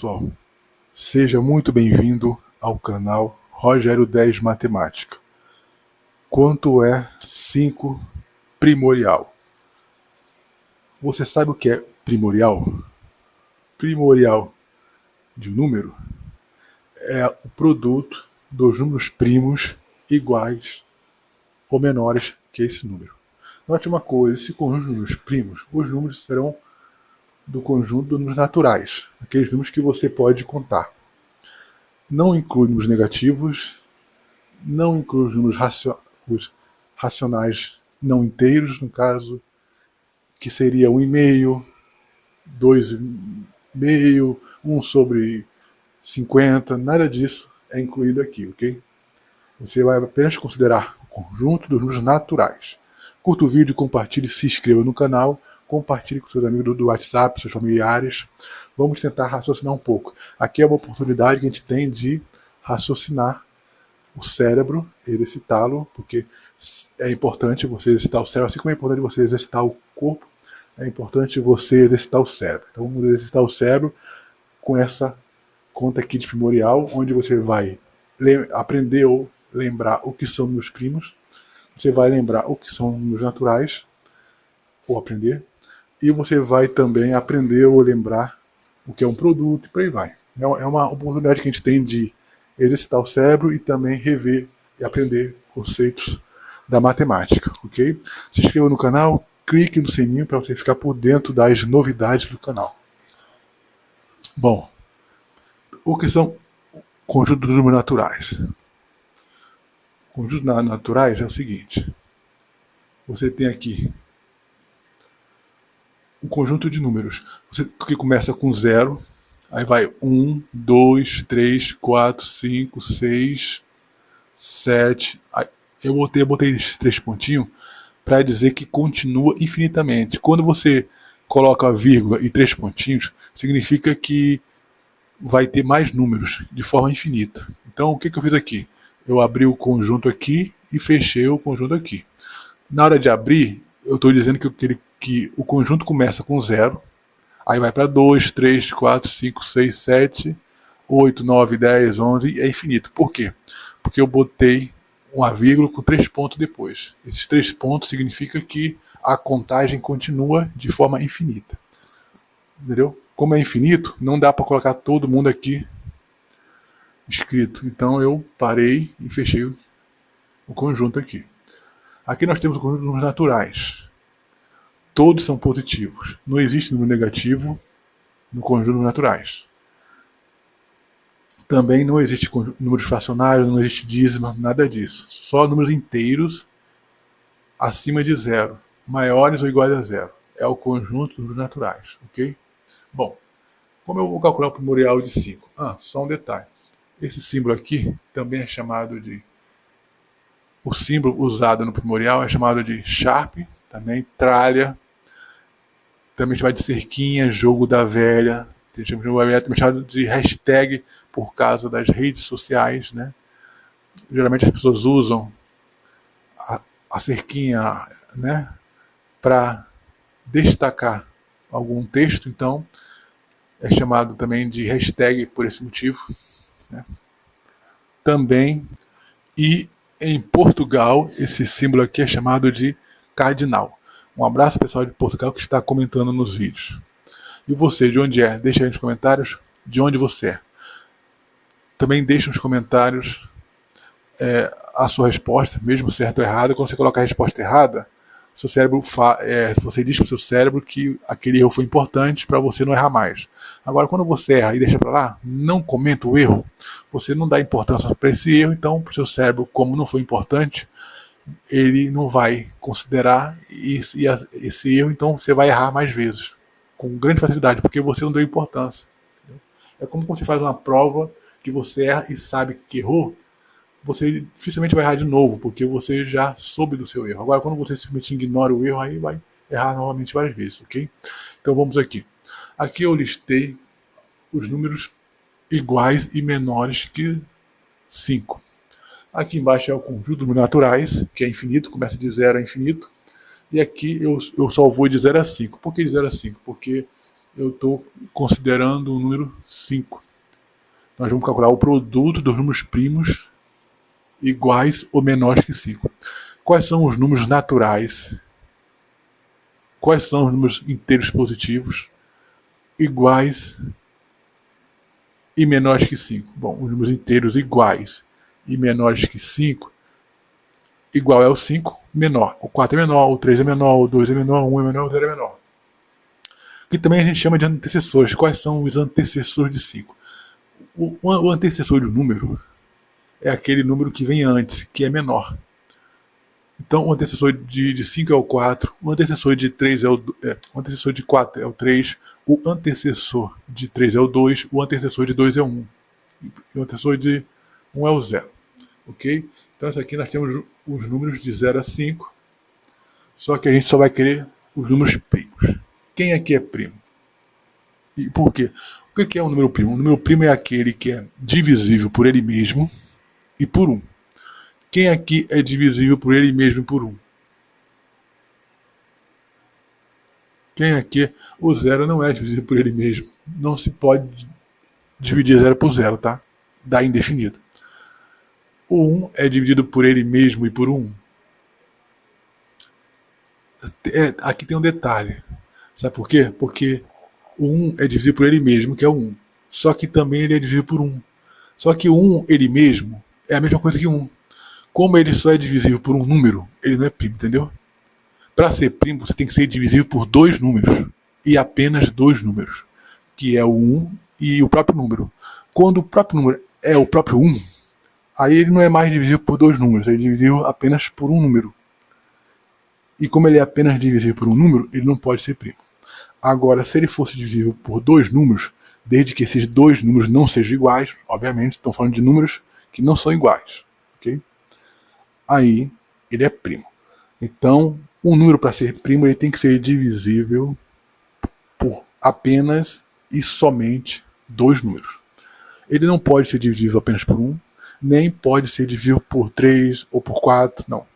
pessoal, seja muito bem-vindo ao canal Rogério 10 Matemática. Quanto é 5 primorial? Você sabe o que é primorial? Primorial de um número é o produto dos números primos iguais ou menores que esse número. Note uma coisa, esse conjunto de números primos, os números serão do conjunto de números naturais, aqueles números que você pode contar. Não inclui números negativos, não inclui os números os racionais não inteiros, no caso, que seria 1,5, 2,5, 1 sobre 50, nada disso é incluído aqui, ok? Você vai apenas considerar o conjunto dos números naturais. Curta o vídeo, compartilhe, se inscreva no canal, compartilhe com seus amigos do WhatsApp, seus familiares. Vamos tentar raciocinar um pouco. Aqui é uma oportunidade que a gente tem de raciocinar o cérebro, exercitá-lo, porque é importante você exercitar o cérebro, assim como é importante você exercitar o corpo, é importante você exercitar o cérebro. Então vamos exercitar o cérebro com essa conta aqui de primorial, onde você vai aprender ou lembrar o que são números primos, você vai lembrar o que são números naturais, ou aprender, e você vai também aprender ou lembrar o que é um produto, e por aí vai. É uma oportunidade que a gente tem de exercitar o cérebro e também rever e aprender conceitos da matemática, ok? Se inscreva no canal, clique no sininho para você ficar por dentro das novidades do canal. Bom, o que são conjuntos de números naturais? Conjuntos naturais é o seguinte: você tem aqui um conjunto de números que começa com 0, aí vai 1, 2, 3, 4, 5, 6, 7. Eu botei esses 3 pontinhos para dizer que continua infinitamente. Quando você coloca a vírgula e 3 pontinhos, significa que vai ter mais números de forma infinita. Então o que eu fiz aqui? Eu abri o conjunto aqui e fechei o conjunto aqui. Na hora de abrir, eu estou dizendo que o conjunto começa com 0, aí vai para 2, 3, 4, 5, 6, 7, 8, 9, 10, 11, é infinito. Por quê? Porque eu botei uma vírgula com 3 pontos depois. Esses 3 pontos significa que a contagem continua de forma infinita. Entendeu? Como é infinito, não dá para colocar todo mundo aqui escrito. Então eu parei e fechei o conjunto aqui. Aqui nós temos o conjunto de números naturais. Todos são positivos. Não existe número negativo no conjunto de números naturais. Também não existe números fracionários, não existe dízima, nada disso. Só números inteiros acima de 0, maiores ou iguais a 0. É o conjunto de números naturais, ok? Bom, como eu vou calcular o primorial de 5? Só um detalhe. Esse símbolo aqui também é chamado de... O símbolo usado no primorial é chamado de Sharp, também tralha, também chamado de cerquinha, jogo da velha, também chamado de hashtag por causa das redes sociais, né? Geralmente as pessoas usam a cerquinha, né, para destacar algum texto, então é chamado também de hashtag por esse motivo, né? Também, e em Portugal, esse símbolo aqui é chamado de cardinal. Um abraço pessoal de Portugal que está comentando nos vídeos. E você, de onde é? Deixa aí nos comentários de onde você é. Também deixa nos comentários a sua resposta, mesmo certo ou errado. Quando você coloca a resposta errada, seu cérebro você diz para o seu cérebro que aquele erro foi importante para você não errar mais. Agora, quando você erra e deixa para lá, não comenta o erro, você não dá importância para esse erro, então para o seu cérebro, como não foi importante, ele não vai considerar esse erro, então você vai errar mais vezes, com grande facilidade, porque você não deu importância. É como quando você faz uma prova que você erra e sabe que errou, você dificilmente vai errar de novo, porque você já soube do seu erro. Agora, quando você simplesmente ignora o erro, aí vai errar novamente várias vezes, ok? Então vamos aqui. Aqui eu listei os números iguais e menores que 5. Aqui embaixo é o conjunto de números naturais, que é infinito, começa de 0 a infinito. E aqui eu só vou de 0 a 5. Por que de 0 a 5? Porque eu estou considerando o número 5. Nós vamos calcular o produto dos números primos iguais ou menores que 5. Quais são os números naturais? Quais são os números inteiros positivos iguais e menores que 5? Bom, os números inteiros iguais e menores que 5, igual é o 5, menor. O 4 é menor, o 3 é menor, o 2 é menor, o 1 é menor, o 0 é menor. Que também a gente chama de antecessores. Quais são os antecessores de 5? O antecessor de um número é aquele número que vem antes, que é menor. Então, o antecessor de 5 é o 4, o antecessor de 3 o antecessor de 4 é o 3, o antecessor de 3 é o 2, o antecessor de 2 é o 1, e o antecessor de 1 é o 0. Ok? Então, isso aqui nós temos os números de 0 a 5, só que a gente só vai querer os números primos. Quem aqui é primo? E por quê? O que é um número primo? Um número primo é aquele que é divisível por ele mesmo e por 1. Quem aqui é divisível por ele mesmo e por 1? Quem aqui? O 0 não é divisível por ele mesmo. Não se pode dividir 0 por 0, tá? Dá indefinido. O 1 é dividido por ele mesmo e por 1. Aqui tem um detalhe. Sabe por quê? Porque o 1 é divisível por ele mesmo, que é o 1. Só que também ele é divisível por 1. Só que o 1, ele mesmo, é a mesma coisa que 1. Como ele só é divisível por um número, ele não é primo, entendeu? Para ser primo, você tem que ser divisível por 2 números. E apenas 2 números. Que é o 1 e o próprio número. Quando o próprio número é o próprio 1, aí ele não é mais divisível por 2 números, ele é divisível apenas por um número. E como ele é apenas divisível por um número, ele não pode ser primo. Agora, se ele fosse divisível por 2 números, desde que esses 2 números não sejam iguais, obviamente, estão falando de números que não são iguais. Ok? Aí ele é primo. Então, um número para ser primo ele tem que ser divisível por apenas e somente 2 números. Ele não pode ser divisível apenas por 1, nem pode ser divisível por 3 ou por 4, não.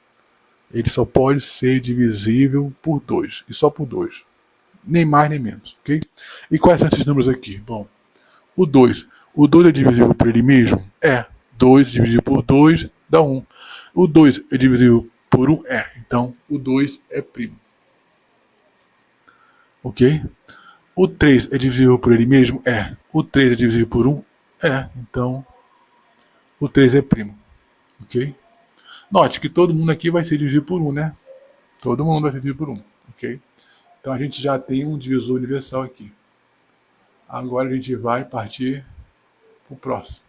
Ele só pode ser divisível por 2, e só por 2. Nem mais nem menos, ok? E quais são esses números aqui? Bom, o 2. O 2 é divisível por ele mesmo? É. 2 dividido por 2 dá 1. O 2 é divisível por 1? É. Então, o 2 é primo. Ok? O 3 é divisível por ele mesmo? É. O 3 é divisível por 1? É. Então, o 3 é primo. Ok? Note que todo mundo aqui vai ser dividido por 1, né? Todo mundo vai ser dividido por 1. Ok? Então, a gente já tem um divisor universal aqui. Agora a gente vai partir para o próximo.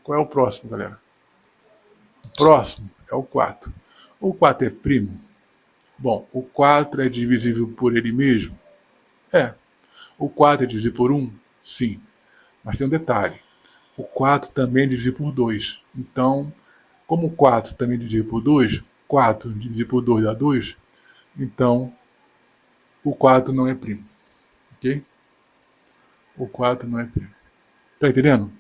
Qual é o próximo, galera? O próximo é o 4. O 4 é primo? Bom, o 4 é divisível por ele mesmo? É. O 4 é divisível por 1? Sim. Mas tem um detalhe. O 4 também é divisível por 2. Então, como o 4 também é divisível por 2, 4 dividido por 2 dá 2, então o 4 não é primo. Ok? O 4 não é primo. Tá entendendo?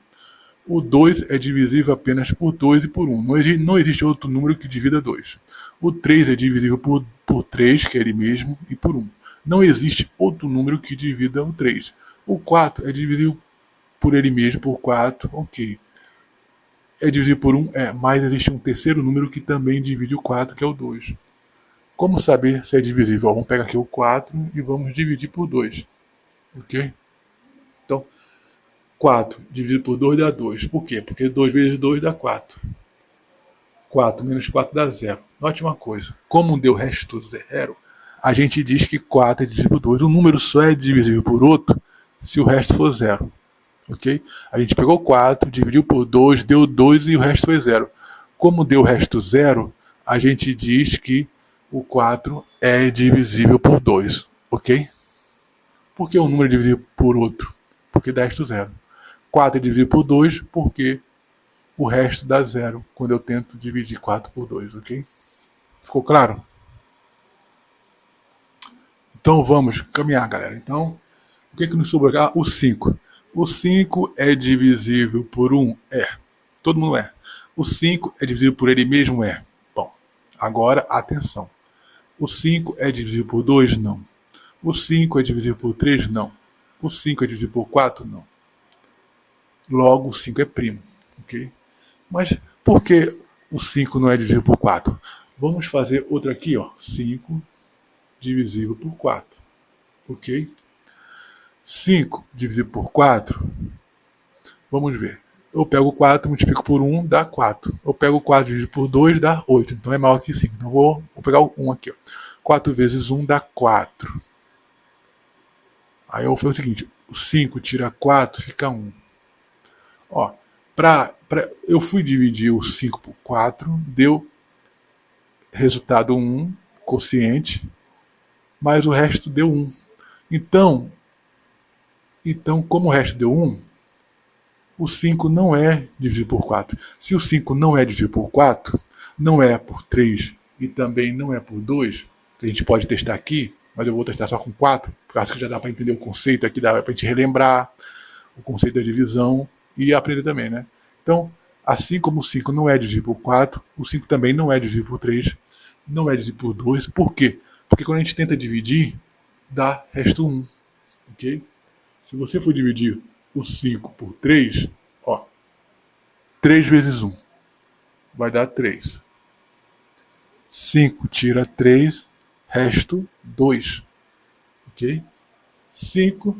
O 2 é divisível apenas por 2 e por 1. Não existe outro número que divida 2. O 3 é divisível por 3, que é ele mesmo, e por 1. Não existe outro número que divida o 3. O 4 é divisível por ele mesmo, por 4, ok. É divisível por 1? É, mas existe um terceiro número que também divide o 4, que é o 2. Como saber se é divisível? Vamos pegar aqui o 4 e vamos dividir por 2. Ok? Então, 4 dividido por 2 dá 2. Por quê? Porque 2 vezes 2 dá 4. 4 menos 4 dá 0. Note uma coisa. Como deu resto 0, a gente diz que 4 é divisível por 2. Um número só é divisível por outro se o resto for 0. Ok? A gente pegou 4, dividiu por 2, deu 2 e o resto foi 0. Como deu o resto 0, a gente diz que o 4 é divisível por 2. Ok? Por que um número é divisível por outro? Porque dá resto 0. 4 é divisível por 2 porque o resto dá 0 quando eu tento dividir 4 por 2, ok? Ficou claro? Então vamos caminhar, galera. Então, o que nos sobrou? Ah, o 5. O 5 é divisível por 1? É. Todo mundo é. O 5 é divisível por ele mesmo? É. Bom, agora atenção. O 5 é divisível por 2? Não. O 5 é divisível por 3? Não. O 5 é divisível por 4? Não. Logo, o 5 é primo. Ok? Mas por que o 5 não é divisível por 4? Vamos fazer outro aqui, ó. 5 divisível por 4. Ok? 5 dividido por 4. Vamos ver. Eu pego 4, multiplico por 1, dá 4. Eu pego 4 dividido por 2, dá 8. Então é maior que 5. Então vou pegar o 1 aqui. Ó. 4 vezes 1 dá 4. Aí eu vou fazer o seguinte. 5 tira 4, fica 1. Ó, eu fui dividir o 5 por 4, deu resultado 1, quociente, mas o resto deu 1. Então, como o resto deu 1, o 5 não é divisível por 4. Se o 5 não é divisível por 4, não é por 3 e também não é por 2, que a gente pode testar aqui, mas eu vou testar só com 4, porque acho que já dá para entender o conceito aqui, dá para a gente relembrar o conceito da divisão e aprender também, né? Então, assim como o 5 não é divisível por 4, o 5 também não é divisível por 3, não é divisível por 2. Por quê? Porque quando a gente tenta dividir, dá resto 1. Ok? Se você for dividir o 5 por 3, ó, 3 vezes 1 vai dar 3. 5 tira 3, resto 2. Ok? 5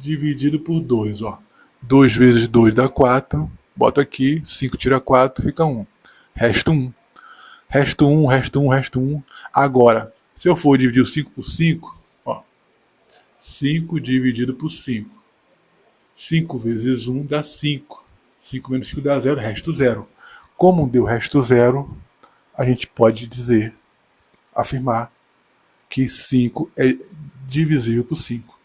dividido por 2, ó. 2 vezes 2 dá 4. Boto aqui, 5 tira 4, fica 1. Resto 1. Resto 1, resto 1, resto 1. Agora, se eu for dividir o 5 por 5, ó, 5 dividido por 5. 5 vezes 1 dá 5. 5 menos 5 dá 0, resto 0. Como deu resto 0, a gente pode dizer, afirmar, que 5 é divisível por 5.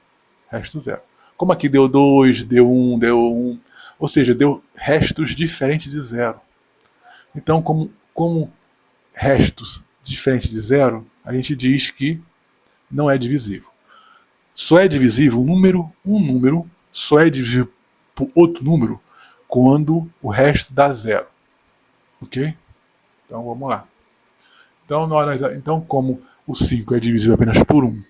Resto 0. Como aqui deu 2, deu 1, deu 1, ou seja, deu restos diferentes de 0. Então, como restos diferentes de 0, a gente diz que não é divisível. Só é divisível um número só é divisível por outro número quando o resto dá 0. Ok? Então vamos lá. Então, como o 5 é divisível apenas por 1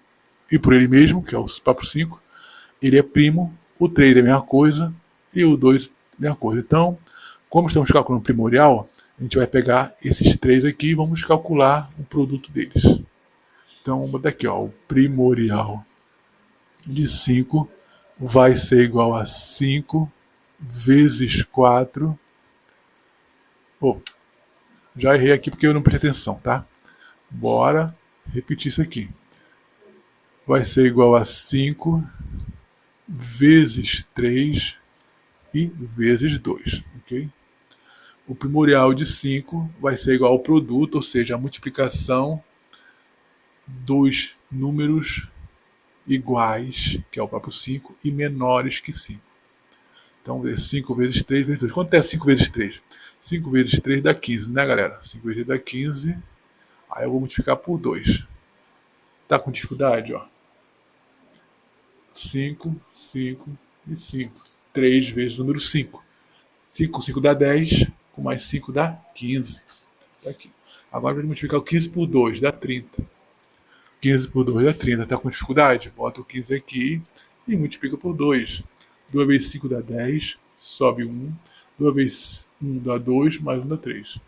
e por ele mesmo, que é o próprio 5, ele é primo, o 3 é a mesma coisa e o 2 é a mesma coisa. Então, como estamos calculando primorial, a gente vai pegar esses 3 aqui e vamos calcular o produto deles. Então, vamos botar aqui, ó, o primorial de 5 vai ser igual a 5 vezes 4. Oh, já errei aqui porque eu não prestei atenção, tá? Bora repetir isso aqui. Vai ser igual a 5 vezes 3 e vezes 2, ok? O primorial de 5 vai ser igual ao produto, ou seja, a multiplicação dos números iguais, que é o próprio 5, e menores que 5. Então, 5 vezes 3 vezes 2. Quanto é 5 vezes 3? 5 vezes 3 dá 15, né, galera? 5 vezes 3 dá 15. Aí eu vou multiplicar por 2. Tá com dificuldade, ó. 5, 5 e 5. 3 vezes o número 5. 5 com 5 dá 10, com mais 5 dá 15. Tá aqui. Agora eu vou multiplicar o 15 por 2, dá 30. 15 por 2 dá 30. Tá com dificuldade? Bota o 15 aqui e multiplica por 2. 2 vezes 5 dá 10, sobe 1. 2 vezes 1 dá 2, mais 1 dá 3.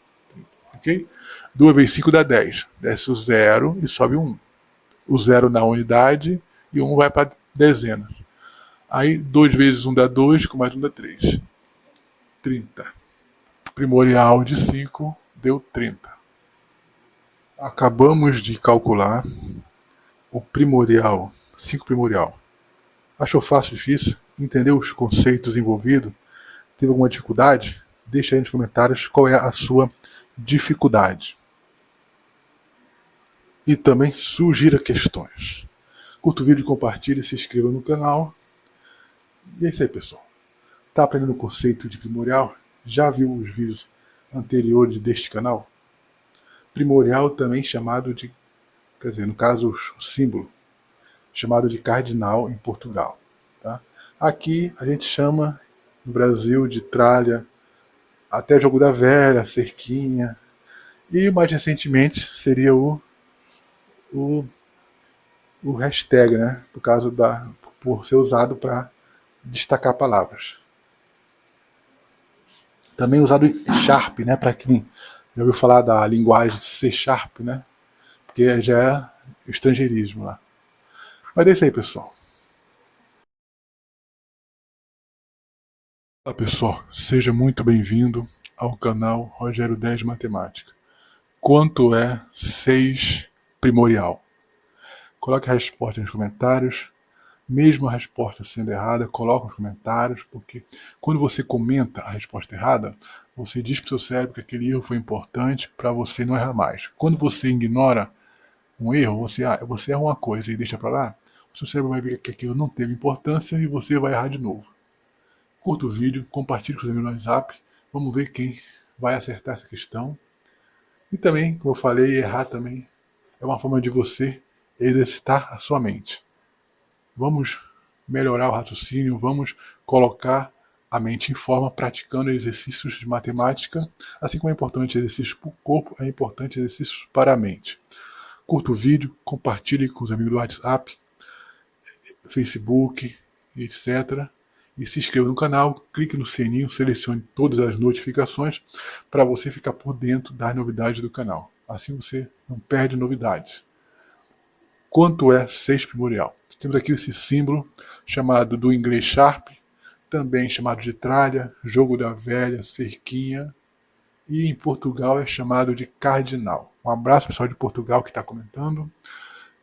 Ok? 2 vezes 5 dá 10. Desce o 0 e sobe 1. O 0 na unidade e 1 vai para dezenas. Aí 2 vezes 1 dá 2, com mais 1 dá 3. 30. Primorial de 5 deu 30. Acabamos de calcular o primorial, 5 primorial. Achou fácil, difícil? Entendeu os conceitos envolvidos? Teve alguma dificuldade? Deixa aí nos comentários qual é a sua dificuldade. E também sugira questões. Curta o vídeo, compartilhe, se inscreva no canal. E é isso aí, pessoal. Está aprendendo o conceito de primorial? Já viu os vídeos anteriores deste canal? Primorial também chamado de, quer dizer, no caso o símbolo, chamado de cardinal em Portugal. Tá? Aqui a gente chama no Brasil de tralha, até jogo da velha, cerquinha. E mais recentemente seria o o hashtag, né? Por ser usado para destacar palavras. Também usado Sharp, né? Para quem já ouviu falar da linguagem C Sharp, né? Porque já é estrangeirismo lá. Mas é isso aí, pessoal. Olá, pessoal. Seja muito bem-vindo ao canal Rogério 10 Matemática. Quanto é 6 primorial? Coloque a resposta nos comentários. Mesmo a resposta sendo errada, coloque nos comentários, porque quando você comenta a resposta errada, você diz para o seu cérebro que aquele erro foi importante para você não errar mais. Quando você ignora um erro, você erra uma coisa e deixa para lá, o seu cérebro vai ver que aquilo não teve importância e você vai errar de novo. Curta o vídeo, compartilhe com os amigos no WhatsApp, vamos ver quem vai acertar essa questão. E também, como eu falei, errar também é uma forma de você exercitar a sua mente. Vamos melhorar o raciocínio, vamos colocar a mente em forma praticando exercícios de matemática, assim como é importante exercício para o corpo, é importante exercícios para a mente. Curta o vídeo, compartilhe com os amigos do WhatsApp, Facebook, etc. E se inscreva no canal, clique no sininho, selecione todas as notificações para você ficar por dentro das novidades do canal. Assim você não perde novidades. Quanto é 6 primorial? Temos aqui esse símbolo chamado do inglês Sharp, também chamado de tralha, jogo da velha, cerquinha, e em Portugal é chamado de cardinal. Um abraço pessoal de Portugal que está comentando.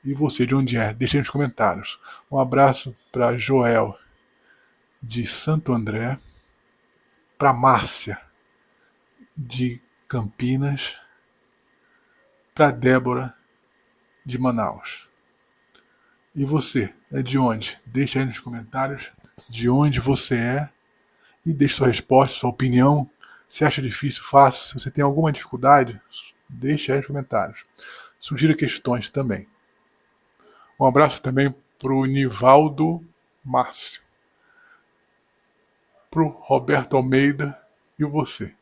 E você de onde é? Deixe nos comentários. Um abraço para Joel de Santo André, para Márcia de Campinas, para Débora de Manaus. E você é de onde? Deixe aí nos comentários de onde você é e deixe sua resposta, sua opinião. Se acha difícil, fácil. Se você tem alguma dificuldade, deixe aí nos comentários. Sugira questões também. Um abraço também para o Nivaldo Márcio, para o Roberto Almeida e você.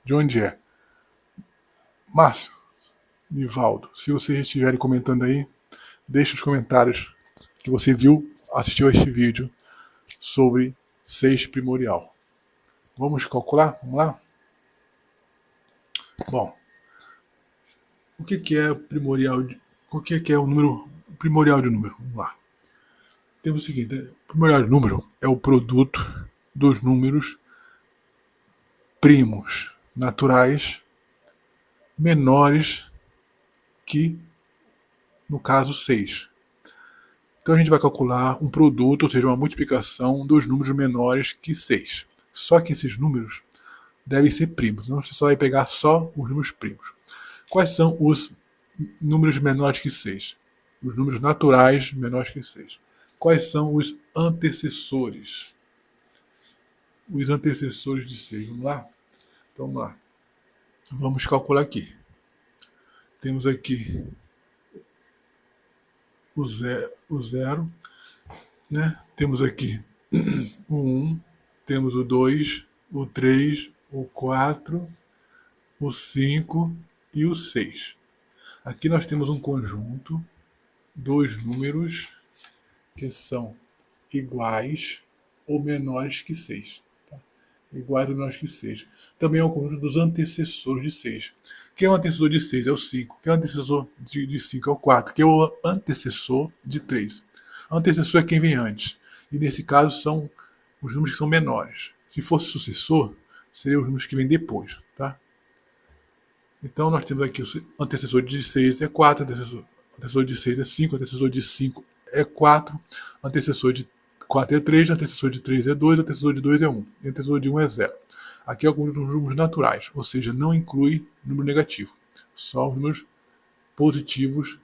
De onde é? Márcio, Nivaldo, se vocês estiverem comentando aí, deixe os comentários que você viu, assistiu a este vídeo sobre 6 primorial. Vamos calcular? Vamos lá? Bom, o que é primorial? O que é o número primorial de número? Vamos lá. Temos o seguinte: o primorial de número é o produto dos números primos naturais menores que, no caso, 6. Então a gente vai calcular um produto, ou seja, uma multiplicação dos números menores que 6. Só que esses números devem ser primos, não você só vai pegar só os números primos. Quais são os números menores que 6? Os números naturais menores que 6. Quais são os antecessores? Os antecessores de 6. Vamos lá? Então vamos lá. Vamos calcular aqui. Temos aqui o zero, né? Temos aqui o 1, temos o 2, o 3, o 4, o 5 e o 6. Aqui nós temos um conjunto, dois números que são iguais ou menores que 6. Tá? Iguais ou menores que 6. Também é o conjunto dos antecessores de 6. Quem é o antecessor de 6? É o 5. Quem é o antecessor de 5? É o 4. Quem é o antecessor de 3? O antecessor é quem vem antes. E nesse caso são os números que são menores. Se fosse sucessor, seriam os números que vêm depois. Tá? Então nós temos aqui o antecessor de 6 é 4, antecessor de 6 é 5, antecessor de 5 é 4, antecessor de 4 é 3, antecessor de 3 é 2, antecessor de 2 é 1, e antecessor de 1 é 0. Aqui é alguns dos números naturais, ou seja, não inclui número negativo, só os números positivos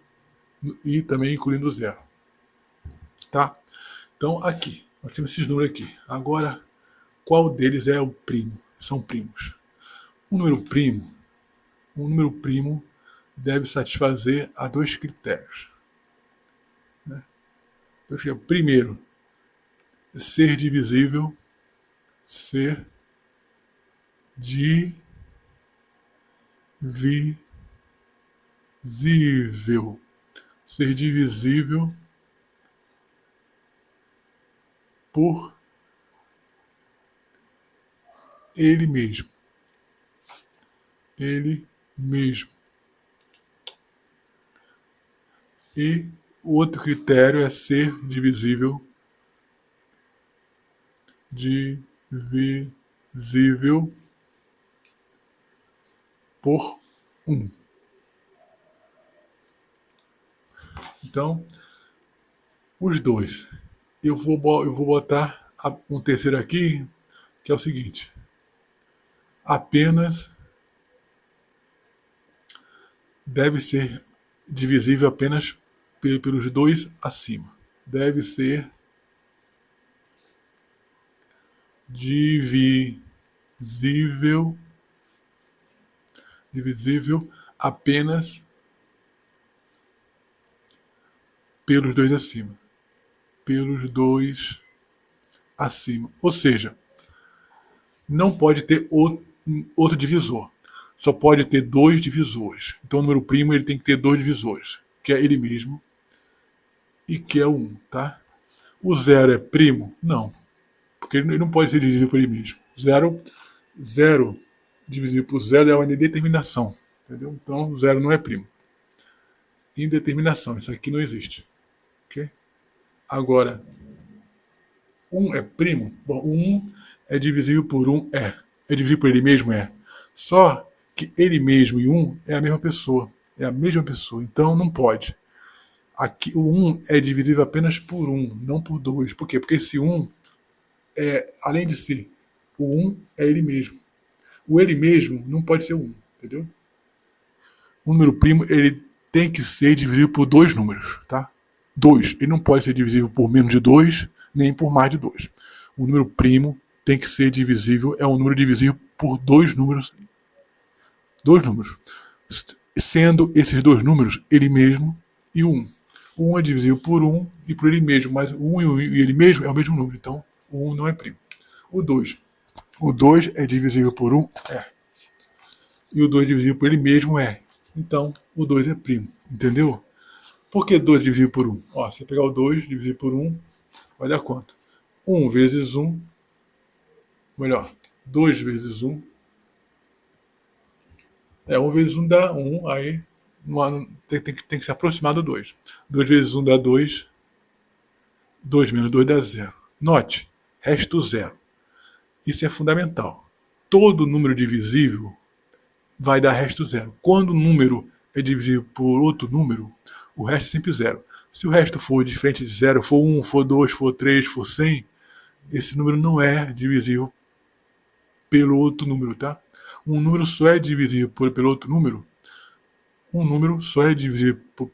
e também incluindo o 0. Tá? Então aqui, nós temos esses números aqui. Agora, qual deles é o primo? São primos. Um número primo deve satisfazer a dois critérios. Né? Primeiro, ser divisível, ser divisível, ser divisível por ele mesmo. Ele mesmo. E o outro critério é ser divisível por 1. Então, os dois. Eu vou botar um terceiro aqui, que é o seguinte. Apenas deve ser divisível apenas pelos dois acima. Deve ser divisível apenas pelos dois acima. Pelos dois acima. Ou seja, não pode ter outro divisor. Só pode ter dois divisores. Então o número primo ele tem que ter dois divisores, que é ele mesmo e que é o 1, tá? O 0 é primo? Não. Porque ele não pode ser divisível por ele mesmo. 0 divisível por 0 é uma indeterminação. Entendeu? Então 0 não é primo. Indeterminação, isso aqui não existe. Okay? Agora, 1 é primo? Bom, 1 é divisível por 1? É. É divisível por ele mesmo? É. Só que ele mesmo e 1 é a mesma pessoa. É a mesma pessoa. Então não pode. Aqui, o 1 é divisível apenas por 1, não por 2. Por quê? Porque esse 1, além de ser o 1, é ele mesmo. O ele mesmo não pode ser o 1, entendeu? O número primo ele tem que ser divisível por dois números, tá? 2. Ele não pode ser divisível por menos de 2, nem por mais de 2. O número primo tem que ser divisível, é um número divisível por dois números. Sendo esses dois números ele mesmo e o 1. O 1 é divisível por 1 e por ele mesmo, mas o 1 e ele mesmo é o mesmo número, então o 1 não é primo. O 2. O 2 é divisível por 1? É. E o 2 divisível por ele mesmo é. Então o 2 é primo, entendeu? Por que 2 divisível por 1? Ó, se você pegar o 2 dividir por 1, vai dar quanto? 1 vezes 1, melhor, 2 vezes 1. 1 vezes 1 dá 1, aí tem que se aproximar do 2. 2 vezes 1 dá 2. 2 menos 2 dá 0. Note, resto 0. Isso é fundamental. Todo número divisível vai dar resto 0. Quando o número é divisível por outro número, o resto é sempre 0. Se o resto for diferente de 0, for 1, for 2, for 3, for 100, esse número não é divisível pelo outro número, tá? Um número só é divisível pelo outro número. Um número só é divisível por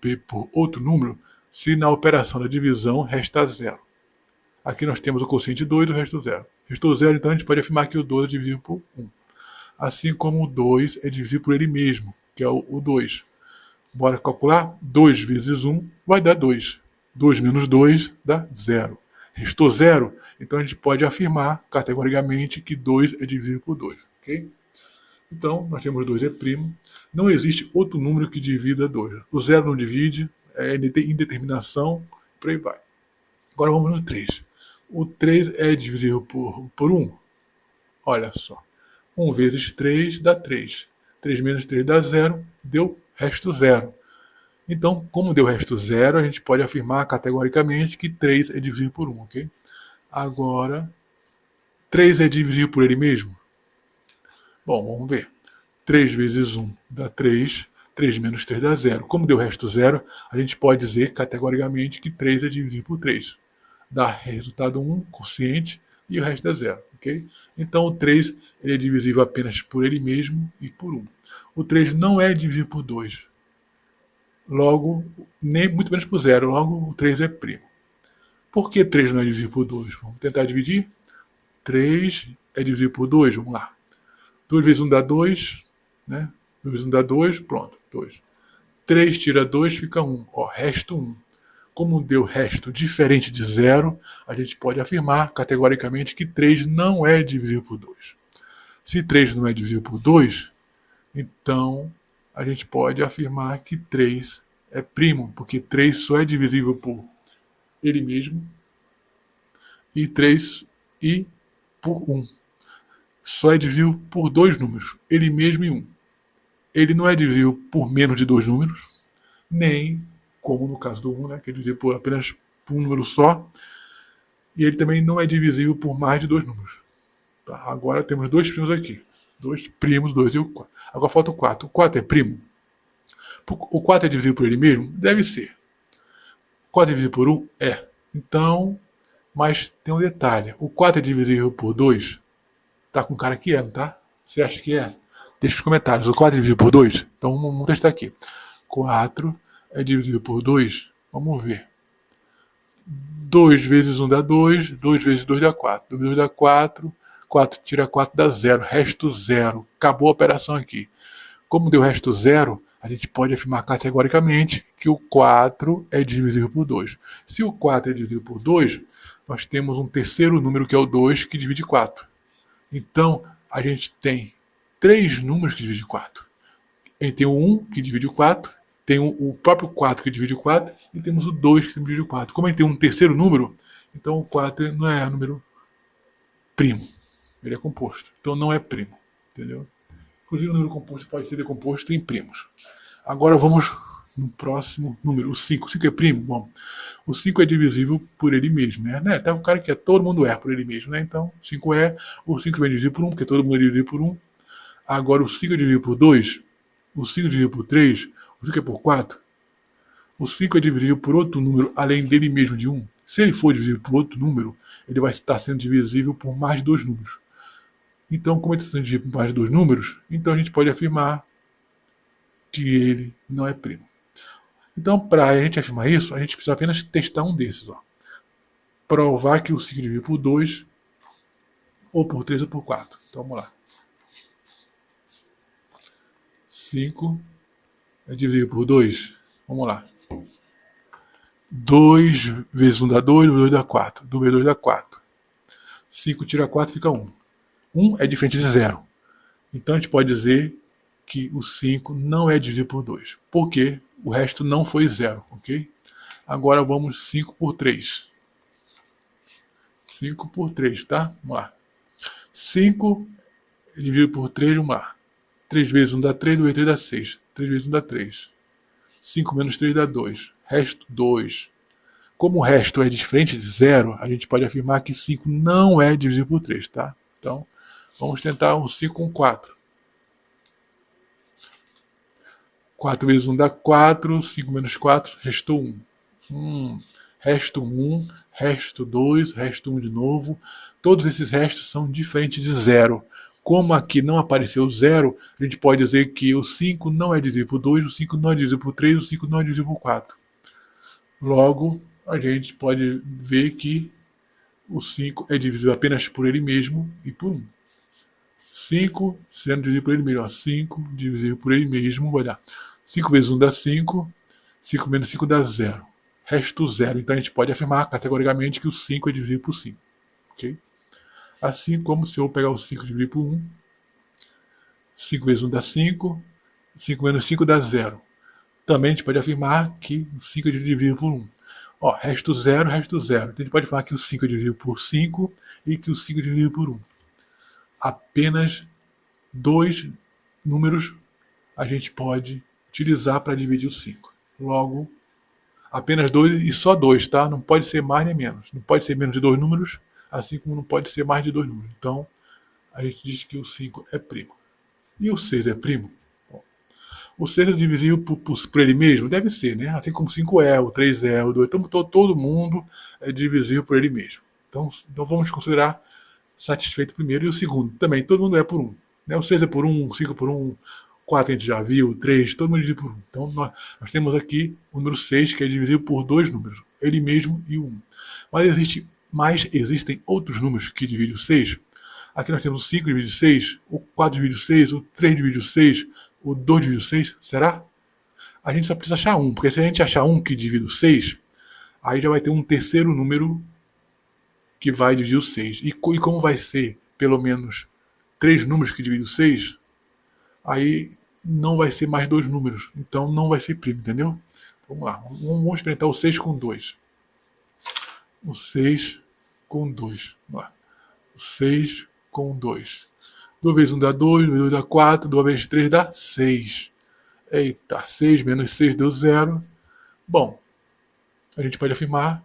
outro número se na operação da divisão restar 0. Aqui nós temos o quociente 2 e o resto 0. Restou 0, então a gente pode afirmar que o 2 é divisível por 1. Assim como o 2 é divisível por ele mesmo, que é o 2. Bora calcular? 2 vezes 1 vai dar 2. 2 menos 2 dá 0. Restou 0, então a gente pode afirmar categoricamente que 2 é divisível por 2. Okay? Então, nós temos 2 é primo. Não existe outro número que divida 2. O 0 não divide, é indeterminação, por aí vai. Agora vamos no 3. O 3 é divisível por 1. Olha só. 1 vezes 3 dá 3. 3 menos 3 dá 0. Deu resto 0. Então, como deu resto 0, a gente pode afirmar categoricamente que 3 é divisível por 1. Ok? Agora, 3 é divisível por ele mesmo? Bom, vamos ver. 3 vezes 1 dá 3. 3 menos 3 dá 0. Como deu resto 0, a gente pode dizer categoricamente que 3 é divisível por 3. Dá resultado 1, quociente, e o resto é 0. Okay? Então o 3 ele é divisível apenas por ele mesmo e por 1. O 3 não é divisível por 2. Logo, nem muito menos por 0. Logo, o 3 é primo. Por que 3 não é divisível por 2? Vamos tentar dividir. 3 é divisível por 2. Vamos lá. 2 vezes 1 dá 2. Né? 2 vezes 1 dá 2. Pronto, 2. 3 tira 2, fica 1. Ó, resto 1. Como deu resto diferente de 0, a gente pode afirmar categoricamente que 3 não é divisível por 2. Se 3 não é divisível por 2, então a gente pode afirmar que 3 é primo, porque 3 só é divisível por ele mesmo e 3 e por 1. Só é divisível por dois números, ele mesmo e 1. Ele não é divisível por menos de dois números, nem, como no caso do 1, né, que é divisível por apenas por um número só, e ele também não é divisível por mais de dois números. Tá? Agora temos dois primos aqui. Dois primos, 2 e o 4. Agora falta o 4. O 4 é primo? O 4 é divisível por ele mesmo? Deve ser. O 4 é divisível por 1? É. Então, mas tem um detalhe. O 4 é divisível por 2? Tá com cara que é, não tá? Você acha que é? Deixa nos comentários. O 4 é divisível por 2? Então vamos testar aqui. 4 é divisível por 2? Vamos ver. 2 vezes 1 dá 2. 2 vezes 2 dá 4. 2 vezes 2 dá 4. 4 tira 4 dá 0. Resto 0. Acabou a operação aqui. Como deu resto 0, a gente pode afirmar categoricamente que o 4 é divisível por 2. Se o 4 é divisível por 2, nós temos um terceiro número que é o 2 que divide 4. Então, a gente tem três números que dividem 4. Tem o 1 que divide o 4, tem o próprio 4 que divide o 4 e temos o 2 que divide o 4. Como a gente tem um terceiro número, então o 4 não é número primo. Ele é composto. Então não é primo. Entendeu? Inclusive o número composto pode ser decomposto em primos. Agora vamos no próximo número, o 5. O 5 é primo? Bom, o 5 é divisível por ele mesmo. Né? Tá um cara que todo mundo é por ele mesmo. Né? Então, 5 é. O 5 é divisível por 1, porque todo mundo é divisível por 1. Agora o 5 é divisível por 2. O 5 é divisível por 3. O 5 é por 4. O 5 é divisível por outro número além dele mesmo de 1. Se ele for divisível por outro número, ele vai estar sendo divisível por mais de dois números. Então, como ele está sendo divisível por mais de dois números, então a gente pode afirmar que ele não é primo. Então, para a gente afirmar isso, a gente precisa apenas testar um desses. Ó. Provar que o 5 é divisível por 2, ou por 3 ou por 4. Então, vamos lá. 5 é divisível por 2. Vamos lá. 2 vezes 1 dá 2, 2 dá 4. 2 vezes 2 dá 4. 5 tira 4 fica 1. 1 é diferente de 0. Então a gente pode dizer que o 5 não é divisível por 2. Porque o resto não foi 0, ok? Agora vamos 5 por 3. 5 por 3, tá? Vamos lá. 5 é dividido por 3, vamos lá. 3 vezes 1 dá 3, 2 vezes 3 dá 6. 3 vezes 1 dá 3. 5 menos 3 dá 2. Resto 2. Como o resto é diferente de 0, a gente pode afirmar que 5 não é divisível por 3, tá? Então, vamos tentar o 5 com 4. 4 vezes 1 dá 4. 5 menos 4, restou 1. Resto 1, resto 2, resto 1 de novo. Todos esses restos são diferentes de 0. Como aqui não apareceu 0, a gente pode dizer que o 5 não é divisível por 2, o 5 não é divisível por 3, o 5 não é divisível por 4. Logo, a gente pode ver que o 5 é divisível apenas por ele mesmo e por 1. 5 sendo divisível por ele mesmo. 5 divisível por ele mesmo vai dar 5 vezes 1 dá 5. 5 menos 5 dá 0. Resto 0. Então a gente pode afirmar categoricamente que o 5 é divisível por 5. Ok? Assim como se eu pegar o 5 e dividir por 1. 5 vezes 1 dá 5. 5 menos 5 dá 0. Também a gente pode afirmar que o 5 é divisível por 1. Ó, resto 0, resto 0. Então a gente pode falar que o 5 é divisível por 5 e que o 5 é divisível por 1. Apenas dois números a gente pode utilizar para dividir o 5. Logo, apenas 2 e só 2, tá? Não pode ser mais nem menos. Não pode ser menos de 2 números, assim como não pode ser mais de 2 números. Então, a gente diz que o 5 é primo. E o 6 é primo? Bom, o 6 é divisível por ele mesmo? Deve ser, né? Assim como o 5 é, o 3 é, o 2. Então, todo mundo é divisível por ele mesmo. Então vamos considerar satisfeito o primeiro. E o segundo também, todo mundo é por 1. Né? O 6 é por 1, o 5 é por 1, 4 a gente já viu, 3, todo mundo é dividido por 1. Então nós temos aqui o número 6, que é divisível por dois números, ele mesmo e o 1. Mas existem outros números que dividem o 6. Aqui nós temos o 5 divide o 6, o 4 divide o 6, o 3 divide o 6, o 2 divide o 6. Será? A gente só precisa achar um, porque se a gente achar um que divide o 6, aí já vai ter um terceiro número que vai dividir o 6. E como vai ser pelo menos 3 números que dividem o 6, aí não vai ser mais 2 números. Então não vai ser primo, entendeu? Vamos lá. Vamos experimentar o 6 com 2. O 6 com 2. Vamos lá. 6 com 2. 2 vezes 1 dá 2, 2 vezes 2 dá 4, 2 vezes 3 dá 6. Eita, 6 menos 6 deu 0. Bom, a gente pode afirmar,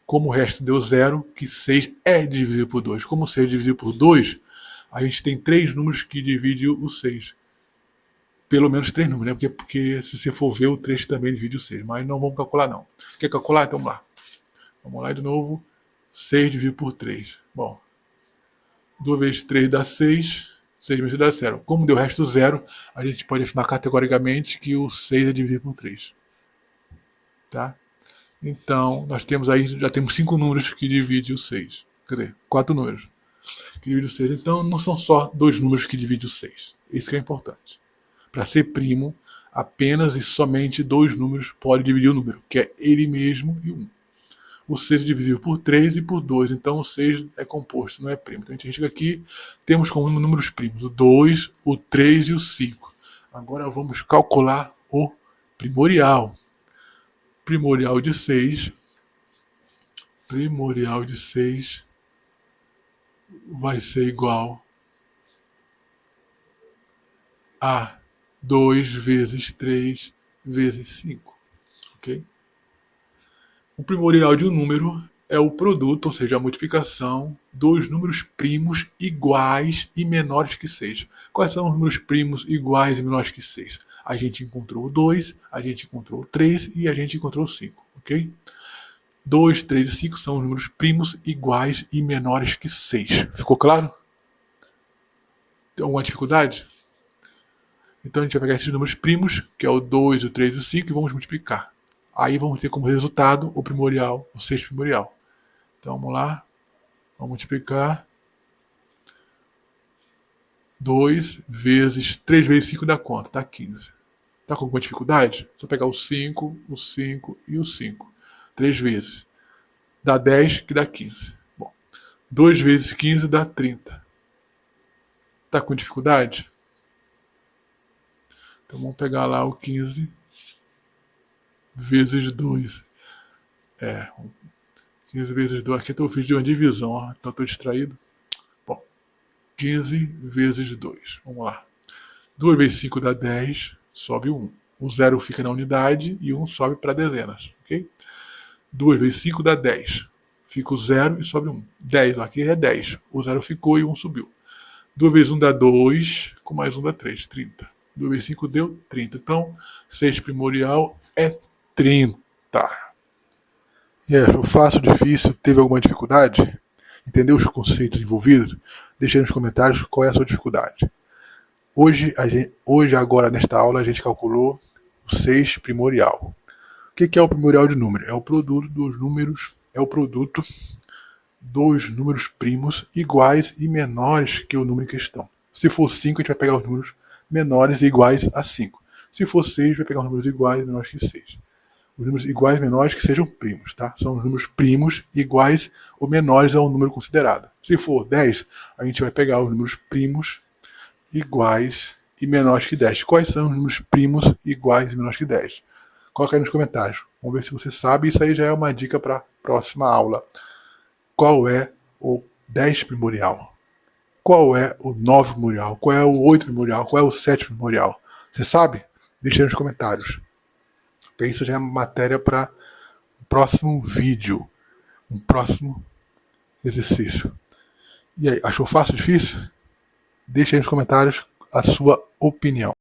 como o resto deu 0, que 6 é divisível por 2. Como 6 é divisível por 2, a gente tem 3 números que dividem o 6. Pelo menos 3 números, né? Porque se você for ver, o 3 também divide o 6. Mas não vamos calcular, não. Quer calcular? Então vamos lá. Vamos lá de novo. 6 dividido por 3. Bom, 2 vezes 3 dá 6. 6 vezes 3 dá 0. Como deu o resto 0, a gente pode afirmar categoricamente que o 6 é divisível por 3. Tá? Então, nós temos aí, já temos 5 números que dividem o 6. Quer dizer, 4 números que dividem o 6. Então, não são só 2 números que dividem o 6. Isso que é importante. Para ser primo, apenas e somente 2 números podem dividir o número, que é ele mesmo e 1. O 6 é divisível por 3 e por 2, então o 6 é composto, não é primo. Então a gente chega aqui, temos como números primos o 2, o 3 e o 5. Agora vamos calcular o primorial. Primorial de 6 vai ser igual a 2 vezes 3 vezes 5. Ok? O primorial de um número é o produto, ou seja, a multiplicação dos números primos iguais e menores que 6. Quais são os números primos iguais e menores que 6? A gente encontrou o 2, a gente encontrou o 3 e a gente encontrou o 5. Ok? 2, 3 e 5 são os números primos iguais e menores que 6. Ficou claro? Tem alguma dificuldade? Então a gente vai pegar esses números primos, que é o 2, o 3 e o 5, e vamos multiplicar. Aí vamos ter como resultado o primorial, o 6 primorial. Então vamos lá, vamos multiplicar. 2 vezes 3 vezes 5 dá quanto? Dá 15. Está com alguma dificuldade? Só pegar o 5, o 5 e o 5. 3 vezes. Dá 10, que dá 15. Bom, 2 vezes 15 dá 30. Está com dificuldade? Então vamos pegar lá o 15 vezes 2. 15 vezes 2. Aqui eu fiz de uma divisão, ó, então estou distraído. Bom, 15 vezes 2. Vamos lá. 2 vezes 5 dá 10, sobe 1. O 0 fica na unidade e 1 sobe para dezenas. Ok? 2 vezes 5 dá 10. Fica o 0 e sobe 1. 10, aqui é 10. O 0 ficou e 1 subiu. 2 vezes 1 dá 2, com mais 1 dá 3, 30. 2 vezes 5 deu 30. Então, 6 primorial é 30. E achou fácil, difícil? Teve alguma dificuldade? Entendeu os conceitos envolvidos? Deixe aí nos comentários qual é a sua dificuldade. Hoje, agora nesta aula, a gente calculou o 6 primorial. O que é o primorial de número? É o produto dos números, primos iguais e menores que o número em questão. Se for 5, a gente vai pegar os números menores e iguais a 5. Se for 6, a gente vai pegar os números iguais e menores que 6. Os números iguais e menores que sejam primos, tá? São os números primos iguais ou menores ao número considerado. Se for 10, a gente vai pegar os números primos iguais e menores que 10. Quais são os números primos iguais e menores que 10? Coloca aí nos comentários. Vamos ver se você sabe. Isso aí já é uma dica para a próxima aula. Qual é o 10 primorial? Qual é o 9 primorial? Qual é o 8 primorial? Qual é o 7 primorial? Você sabe? Deixa aí nos comentários. Porque isso já é matéria para um próximo vídeo. Um próximo exercício. E aí, achou fácil, difícil? Deixa aí nos comentários a sua opinião.